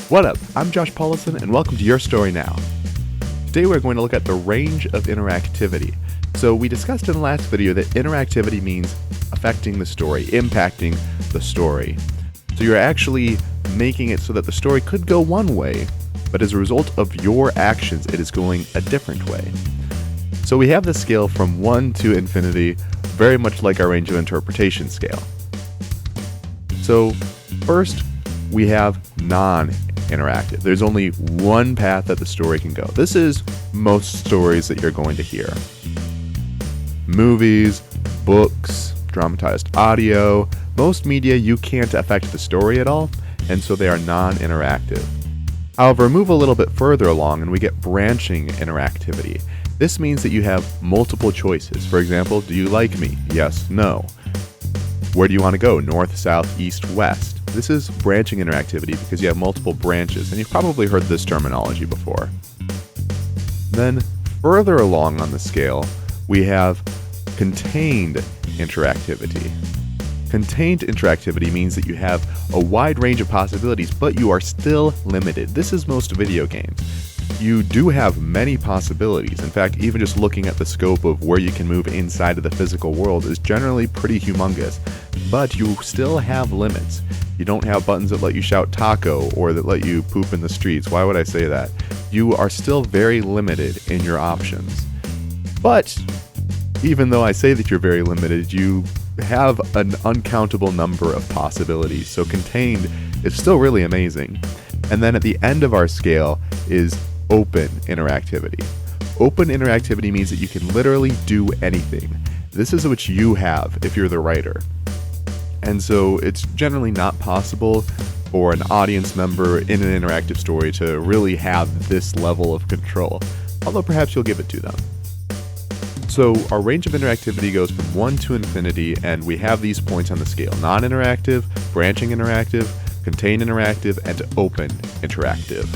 What up? I'm Josh Paulison, and welcome to Your Story Now. Today we're going to look at the range of interactivity. So we discussed in the last video that interactivity means affecting the story, impacting the story. So you're actually making it so that the story could go one way, but as a result of your actions, it is going a different way. So we have the scale from 1 to infinity, very much like our range of interpretation scale. So first, we have non-interactive. There's only one path that the story can go. This is most stories that you're going to hear. Movies, books, dramatized audio, most media you can't affect the story at all, and so they are non-interactive. However, move a little bit further along and we get branching interactivity. This means that you have multiple choices. For example, do you like me? Yes, no. Where do you want to go? North, south, east, west. This is branching interactivity because you have multiple branches, and you've probably heard this terminology before. Then, further along on the scale, we have contained interactivity. Contained interactivity means that you have a wide range of possibilities, but you are still limited. This is most video games. You do have many possibilities. In fact, even just looking at the scope of where you can move inside of the physical world is generally pretty humongous, but you still have limits. You don't have buttons that let you shout taco or that let you poop in the streets. Why would I say that? You are still very limited in your options. But even though I say that you're very limited, you have an uncountable number of possibilities. So contained is still really amazing. And then at the end of our scale is open interactivity. Open interactivity means that you can literally do anything. This is what you have if you're the writer. And so it's generally not possible for an audience member in an interactive story to really have this level of control, although perhaps you'll give it to them. So our range of interactivity goes from 1 to infinity, and we have these points on the scale: non-interactive, branching interactive, contained interactive, and open interactive.